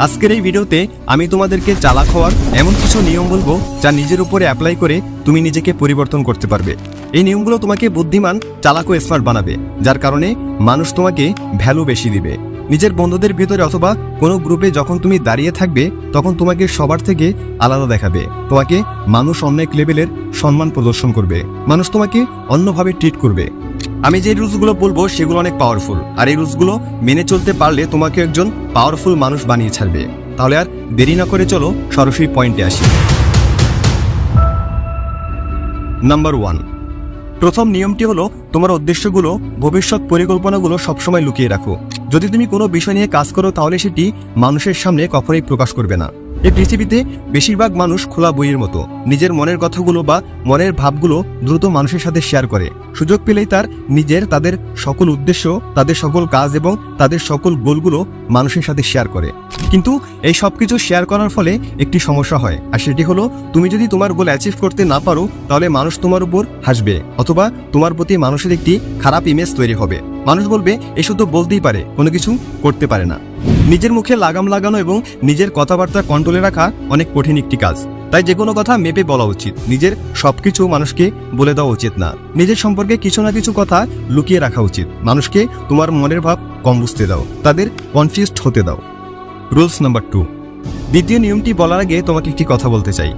আজকের এই ভিডিওতে আমি তোমাদেরকে চালাক হওয়ার এমন কিছু নিয়ম বলবো যা নিজের উপরে অ্যাপ্লাই করে তুমি নিজেকে পরিবর্তন করতে পারবে। এই নিয়মগুলো তোমাকে বুদ্ধিমান, চালাক ও স্মার্ট বানাবে, যার কারণে মানুষ তোমাকে ভ্যালু বেশি দিবে। নিজের বন্ধুদের ভিতরে অথবা কোনো গ্রুপে যখন তুমি দাঁড়িয়ে থাকবে তখন তোমাকে সবার থেকে আলাদা দেখাবে। তোমাকে মানুষ অনেক লেভেলের সম্মান প্রদর্শন করবে, মানুষ তোমাকে অন্যভাবে ট্রিট করবে। আমি যে রুলসগুলো বলবো সেগুলো অনেক পাওয়ারফুল, আর এই রুলসগুলো মেনে চলতে পারলে তোমাকে একজন পাওয়ারফুল মানুষ বানিয়ে ছাড়বে। তাহলে আর দেরি না করে চলো সরাসরি পয়েন্টে আসি। নাম্বার 1, প্রথম নিয়মটি হলো তোমার উদ্দেশ্যগুলো, ভবিষ্যৎ পরিকল্পনাগুলো সবসময় লুকিয়ে রাখো। যদি তুমি কোনো বিষয় নিয়ে কাজ করো তাহলে সেটি মানুষের সামনে কখনোই প্রকাশ করবে না। এই পৃথিবীতে বেশিরভাগ মানুষ খোলা বইয়ের মতো, নিজের মনের কথাগুলো বা মনের ভাবগুলো দ্রুত মানুষের সাথে শেয়ার করে। সুযোগ পেলেই তাদের সকল উদ্দেশ্য, তাদের সকল কাজ এবং তাদের সকল গোলগুলো মানুষের সাথে শেয়ার করে। কিন্তু এই সব কিছু শেয়ার করার ফলে একটি সমস্যা হয়, আর সেটি হলো তুমি যদি তোমার গোল অ্যাচিভ করতে না পারো তাহলে মানুষ তোমার উপর হাসবে, অথবা তোমার প্রতি মানুষের একটি খারাপ ইমেজ তৈরি হবে। মানুষ বলবে এ শুধু বলতেই পারে, কোনো কিছু করতে পারে না। নিজের মুখে লাগাম লাগানো এবং নিজের কথাবার্তা কন্ট্রোলে রাখা অনেক কঠিন একটি কাজ। তাই যে কোনো কথা মেপে বলা উচিত। নিজের সবকিছু মানুষকে বলে দেওয়া উচিত না। নিজের সম্পর্কে কিছু না কিছু কথা লুকিয়ে রাখা উচিত। মানুষকে তোমার মনের ভাব কম বুঝতে দাও, তাদের কনফিউজড হতে দাও। রুলস নাম্বার 2, দ্বিতীয় নিয়মটি বলার আগে তোমাকে একটি কথা বলতে চাই।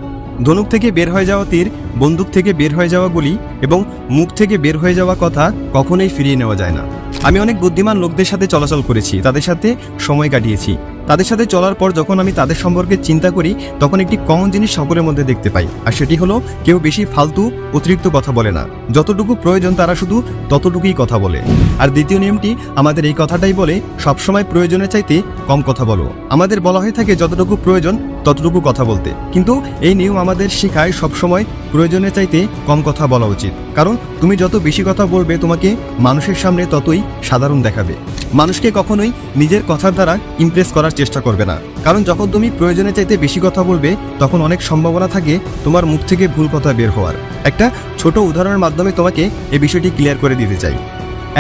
ধনুক থেকে বের হয়ে যাওয়া তীর, বন্দুক থেকে বের হয়ে যাওয়া গুলি এবং মুখ থেকে বের হয়ে যাওয়া কথা কখনোই ফিরিয়ে নেওয়া যায় না। আমি অনেক বুদ্ধিমান লোকদের সাথে চলাচল করেছি, তাদের সাথে সময় কাটিয়েছি। তাদের সাথে চলার পর যখন আমি তাদের সম্পর্কে চিন্তা করি তখন একটি কমন জিনিস সকলের মধ্যে দেখতে পাই, আর সেটি হলো কেউ বেশি ফালতু অতিরিক্ত কথা বলে না। যতটুকু প্রয়োজন তারা শুধু ততটুকুই কথা বলে। আর দ্বিতীয় নিয়মটি আমাদের এই কথাটাই বলে, সবসময় প্রয়োজনের চাইতে কম কথা বলো। আমাদের বলা হয়ে থাকে যতটুকু প্রয়োজন ততটুকু কথা বলতে, কিন্তু এই নিয়ম আমাদের শেখায় সবসময় প্রয়োজনের চাইতে কম কথা বলা উচিত। কারণ তুমি যত বেশি কথা বলবে তোমাকে মানুষের সামনে ততই সাধারণ দেখাবে। মানুষকে কখনোই নিজের কথার দ্বারা ইমপ্রেস করার চেষ্টা করবে না, কারণ যখন তুমি প্রয়োজনের চাইতে বেশি কথা বলবে তখন অনেক সম্ভাবনা থাকে তোমার মুখ থেকে ভুল কথা বের হওয়ার। একটা ছোট উদাহরণের মাধ্যমে তোমাকে এই বিষয়টি ক্লিয়ার করে দিতে চাই।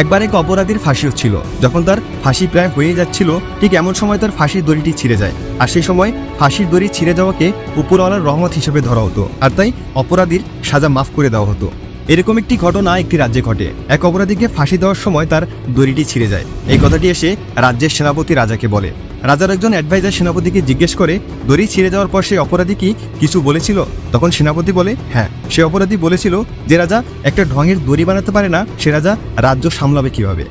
একবার এক অপরাধীর ফাঁসি হচ্ছিল। যখন তার ফাঁসি প্রায় হয়ে যাচ্ছিল ঠিক এমন সময় তার ফাঁসির দড়িটি ছিঁড়ে যায়, আর সেই সময় ফাঁসির দড়ি ছিঁড়ে যাওয়াকে উপরওয়ালার রহমত হিসেবে ধরা হতো, আর তাই অপরাধীর সাজা মাফ করে দেওয়া হতো। এরকম একটি ঘটনা একটি রাজ্যে ঘটে। এক অপরাধীকে ফাঁসি দেওয়ার সময় তার দড়িটি ছিঁড়ে যায়। এই কথাটি এসে রাজ্যের সেনাপতি রাজাকে বলে। রাজার একজন অ্যাডভাইজার সেনাপতিকে জিজ্ঞেস করে, দড়ি ছিঁড়ে যাওয়ার পর সেই অপরাধী কি কিছু বলেছিল? তখন সেনাপতি বলে, হ্যাঁ, সে অপরাধী বলেছিল যে রাজা একটা ঢঙের দড়ি বানাতে পারে না, সে রাজা রাজ্য সামলাবে কিভাবে।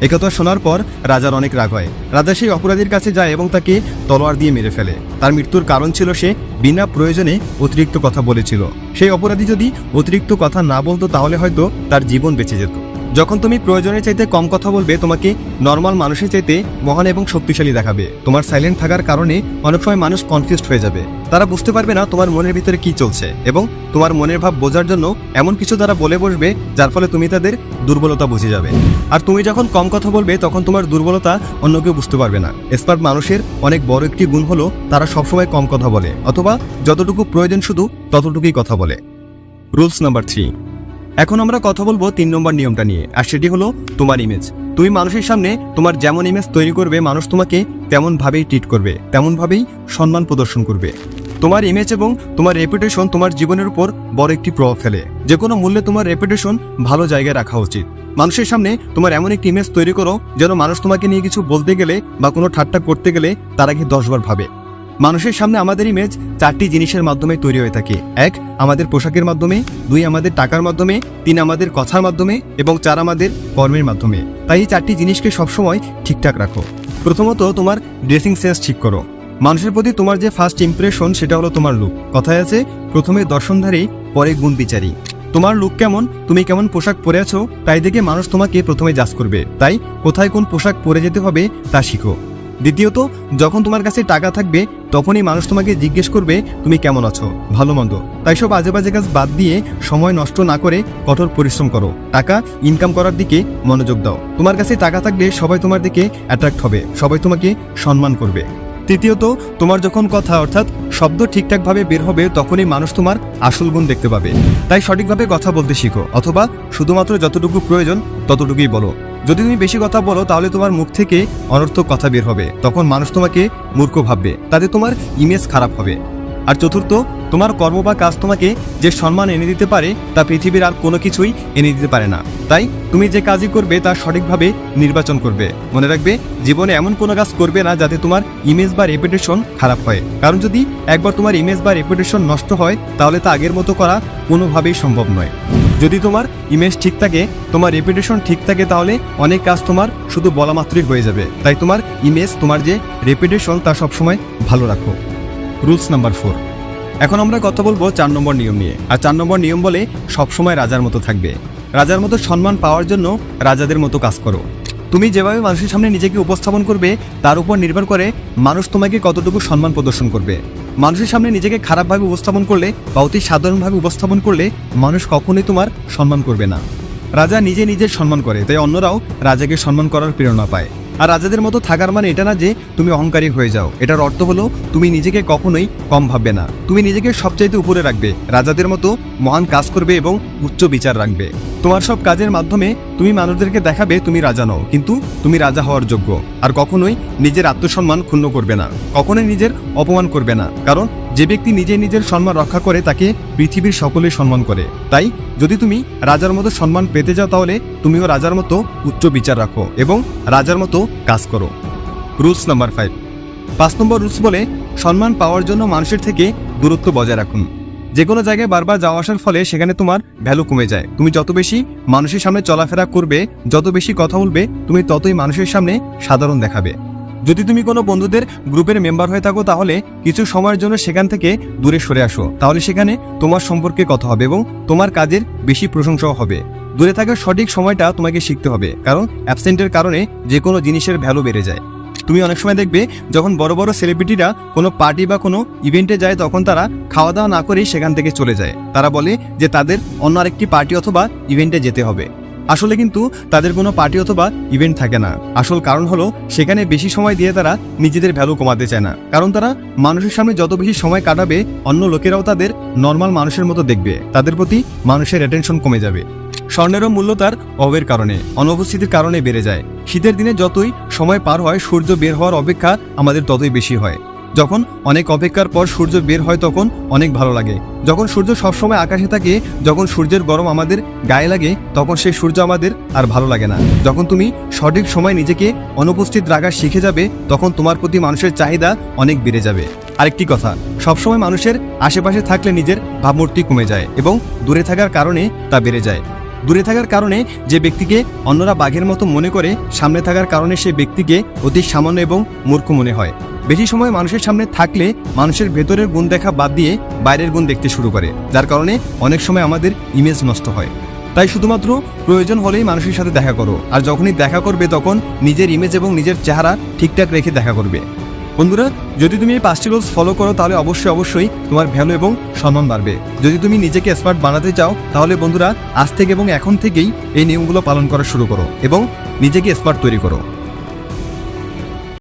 একথা শোনার পর রাজার অনেক রাগ হয়। রাজা সেই অপরাধীর কাছে যায় এবং তাকে তলোয়ার দিয়ে মেরে ফেলে। তার মৃত্যুর কারণ ছিল সে বিনা প্রয়োজনে অতিরিক্ত কথা বলেছিল। সেই অপরাধী যদি অতিরিক্ত কথা না বলতো তাহলে হয়তো তার জীবন বেঁচে যেত। যখন তুমি প্রয়োজনের চাইতে কম কথা বলবে তোমাকে নর্মাল মানুষের চাইতে মহান এবং শক্তিশালী দেখাবে। তোমার সাইলেন্ট থাকার কারণে অনেক সময় মানুষ কনফিউজড হয়ে যাবে। তারা বুঝতে পারবে না তোমার মনের ভিতরে কি চলছে, এবং তোমার মনের ভাব বোঝার জন্য এমন কিছু তারা বলে বসবে যার ফলে তুমি তাদের দুর্বলতা বুঝে যাবে। আর তুমি যখন কম কথা বলবে তখন তোমার দুর্বলতা অন্য কেউ বুঝতে পারবে না। স্মার্ট মানুষের অনেক বড় একটি গুণ হলো তারা সবসময় কম কথা বলে, অথবা যতটুকু প্রয়োজন শুধু ততটুকুই কথা বলে। রুলস নাম্বার 3, এখন আমরা কথা বলবো 3 নম্বর নিয়মটা নিয়ে, আর সেটি হলো তোমার ইমেজ। তুমি মানুষের সামনে তোমার যেমন ইমেজ তৈরি করবে মানুষ তোমাকে তেমন ভাবেই ট্রিট করবে, তেমন ভাবেই সম্মান প্রদর্শন করবে। তোমার ইমেজ এবং তোমার রেপুটেশন তোমার জীবনের উপর বড় একটি প্রভাব ফেলে। যে কোনো মূল্যে তোমার রেপুটেশন ভালো জায়গায় রাখা উচিত। মানুষের সামনে তোমার এমন একটি ইমেজ তৈরি করো যেন মানুষ তোমাকে নিয়ে কিছু বলতে গেলে বা কোনো ঠাট্টা করতে গেলে তার আগে 10 বার ভাবে। মানুষের সামনে আমাদের ইমেজ 4টি জিনিসের মাধ্যমে তৈরি হয়ে থাকে। 1, আমাদের পোশাকের মাধ্যমে, 2, আমাদের টাকার মাধ্যমে, 3, আমাদের কথার মাধ্যমে, এবং 4, আমাদের কর্মের মাধ্যমে। তাই এই 4টি জিনিসকে সবসময় ঠিকঠাক রাখো। প্রথমত তোমার ড্রেসিং সেন্স ঠিক করো। মানুষের প্রতি তোমার যে ফার্স্ট ইমপ্রেশন সেটা হলো তোমার লুক। কথায় আছে, প্রথমে দর্শনধারী পরে গুণ বিচারী। তোমার লুক কেমন, তুমি কেমন পোশাক পরে আছো তাই দেখে মানুষ তোমাকে প্রথমে জাজ করবে। তাই কোথায় কোন পোশাক পরে যেতে হবে তা শিখো। দ্বিতীয়ত, যখন তোমার কাছে টাকা থাকবে তখনই মানুষ তোমাকে জিজ্ঞেস করবে তুমি কেমন আছো, ভালো মন্দ। তাই সব আজে বাজে কাজ বাদ দিয়ে সময় নষ্ট না করে কঠোর পরিশ্রম করো। টাকা ইনকাম করার দিকে মনোযোগ দাও। তোমার কাছে টাকা থাকলে সবাই তোমার দিকে অ্যাট্রাক্ট হবে, সবাই তোমাকে সম্মান করবে। তৃতীয়ত, তোমার যখন কথা অর্থাৎ শব্দ ঠিকঠাকভাবে বের হবে তখনই মানুষ তোমার আসল গুণ দেখতে পাবে। তাই সঠিকভাবে কথা বলতে শিখো, অথবা শুধুমাত্র যতটুকু প্রয়োজন ততটুকুই বলো। যদি তুমি বেশি কথা বলো তাহলে তোমার মুখ থেকে অনর্থক কথা বের হবে, তখন মানুষ তোমাকে মূর্খ ভাববে, তাতে তোমার ইমেজ খারাপ হবে। আর চতুর্থ, তোমার কর্ম বা কাজ তোমাকে যে সম্মান এনে দিতে পারে তা পৃথিবীর আর কোনো কিছুই এনে দিতে পারে না। তাই তুমি যে কাজই করবে তা সঠিকভাবে নির্বাচন করবে। মনে রাখবে, জীবনে এমন কোনো কাজ করবে না যাতে তোমার ইমেজ বা রেপুটেশন খারাপ হয়, কারণ যদি একবার তোমার ইমেজ বা রেপুটেশন নষ্ট হয় তাহলে তা আগের মতো করা কোনোভাবেই সম্ভব নয়। যদি তোমার ইমেজ ঠিক থাকে, তোমার রেপুটেশন ঠিক থাকে, তাহলে অনেক কাজ তোমার শুধু বলা মাত্রই হয়ে যাবে। তাই তোমার ইমেজ, তোমার যে রেপুটেশন তা সবসময় ভালো রাখো। Rules number 4। এখন আমরা কথা বলবো 4 নম্বর নিয়ম নিয়ে। আর 4 নম্বর নিয়ম বলে সবসময় রাজার মতো থাকবে। রাজার মতো সম্মান পাওয়ার জন্য রাজাদের মতো কাজ করো। তুমি যেভাবে মানুষের সামনে নিজেকে উপস্থাপন করবে তার উপর নির্ভর করে মানুষ তোমাকে কতটুকু সম্মান প্রদর্শন করবে। মানুষের সামনে নিজেকে খারাপভাবে উপস্থাপন করলে বা অতি সাধারণভাবে উপস্থাপন করলে মানুষ কখনোই তোমার সম্মান করবে না। রাজা নিজে নিজের সম্মান করে, তাই অন্যরাও রাজাকে সম্মান করার প্রেরণা পায়। আর রাজাদের মতো থাকার মানে এটা না যে তুমি অহংকারী হয়ে যাও, এটার অর্থ হলো তুমি নিজেকে কখনোই কম ভাববে না, তুমি নিজেকে সবচাইতে উপরে রাখবে, রাজাদের মতো মহান কাজ করবে এবং উচ্চ বিচার রাখবে। তোমার সব কাজের মাধ্যমে তুমি মানুষদেরকে দেখাবে তুমি রাজা নও, কিন্তু তুমি রাজা হওয়ার যোগ্য। আর কখনোই নিজের আত্মসম্মান ক্ষুণ্ণ করবে না, কখনোই নিজের অপমান করবে না, কারণ যে ব্যক্তি নিজে নিজের সম্মান রক্ষা করে তাকে পৃথিবীর সকলেই সম্মান করে। তাই যদি তুমি রাজার মতো সম্মান পেতে যাও তাহলে তুমিও রাজার মতো উচ্চ বিচার রাখো এবং রাজার মতো কাজ করো। Rules number 5। 5 নম্বর রুলস বলে সম্মান পাওয়ার জন্য মানুষের থেকে দূরত্ব বজায় রাখুন। যে কোনো জায়গায় বারবার যাওয়া আসার ফলে সেখানে তোমার ভ্যালু কমে যায়। তুমি যত বেশি মানুষের সামনে চলাফেরা করবে, যত বেশি কথা বলবে, তুমি ততই মানুষের সামনে সাধারণ দেখাবে। যদি তুমি কোনো বন্ধুদের গ্রুপের মেম্বার হয়ে থাকো তাহলে কিছু সময়ের জন্য সেখান থেকে দূরে সরে আসো, তাহলে সেখানে তোমার সম্পর্কে কথা হবে এবং তোমার কাজের বেশি প্রশংসাও হবে। দূরে থাকার সঠিক সময়টা তোমাকে শিখতে হবে, কারণ অ্যাবসেন্টের কারণে যে কোনো জিনিসের ভ্যালু বেড়ে যায়। তুমি অনেক সময় দেখবে যখন বড় বড় সেলিব্রিটিরা কোনো পার্টি বা কোনো ইভেন্টে যায় তখন তারা খাওয়া দাওয়া না করেই সেখান থেকে চলে যায়। তারা বলে যে তাদের অন্য আরেকটি পার্টি অথবা ইভেন্টে যেতে হবে। আসলে কিন্তু তাদের কোনো পার্টি অথবা ইভেন্ট থাকে না। আসল কারণ হলো সেখানে বেশি সময় দিয়ে তারা নিজেদের ভ্যালু কমাতে চায় না, কারণ তারা মানুষের সামনে যত বেশি সময় কাটাবে অন্য লোকেরাও তাদের নর্মাল মানুষের মতো দেখবে, তাদের প্রতি মানুষের অ্যাটেনশন কমে যাবে। স্বর্ণেরও মূল্য তার অভাবের কারণে, অনুপস্থিতির কারণে বেড়ে যায়। শীতের দিনে যতই সময় পার হয় সূর্য বের হওয়ার অপেক্ষা আমাদের ততই বেশি হয়। যখন অনেক অপেক্ষার পর সূর্য বের হয় তখন অনেক ভালো লাগে। যখন সূর্য সবসময় আকাশে থাকে, যখন সূর্যের গরম আমাদের গায়ে লাগে, তখন সেই সূর্য আমাদের আর ভালো লাগে না। যখন তুমি সঠিক সময় নিজেকে অনুপস্থিত রাখা শিখে যাবে তখন তোমার প্রতি মানুষের চাহিদা অনেক বেড়ে যাবে। আরেকটি কথা, সবসময় মানুষের আশেপাশে থাকলে নিজের ভাবমূর্তি কমে যায় এবং দূরে থাকার কারণে তা বেড়ে যায়। দূরে থাকার কারণে যে ব্যক্তিকে অন্যরা বাঘের মতো মনে করে, সামনে থাকার কারণে সে ব্যক্তিকে অতি সামান্য এবং মূর্খ মনে হয়। বেশি সময় মানুষের সামনে থাকলে মানুষের ভেতরের গুণ দেখা বাদ দিয়ে বাইরের গুণ দেখতে শুরু করে, যার কারণে অনেক সময় আমাদের ইমেজ নষ্ট হয়। তাই শুধুমাত্র প্রয়োজন হলেই মানুষের সাথে দেখা করো, আর যখনই দেখা করবে তখন নিজের ইমেজ এবং নিজের চেহারা ঠিকঠাক রেখে দেখা করবে। বন্ধুরা, যদি তুমি এই 5টি রুলস ফলো করো তাহলে অবশ্যই তোমার ভ্যালু এবং সম্মান বাড়বে। যদি তুমি নিজেকে এক্সপার্ট বানাতে চাও তাহলে বন্ধুরা আজ থেকে এবং এখন থেকেই এই নিয়মগুলো পালন করা শুরু করো এবং নিজেকে এক্সপার্ট তৈরি করো।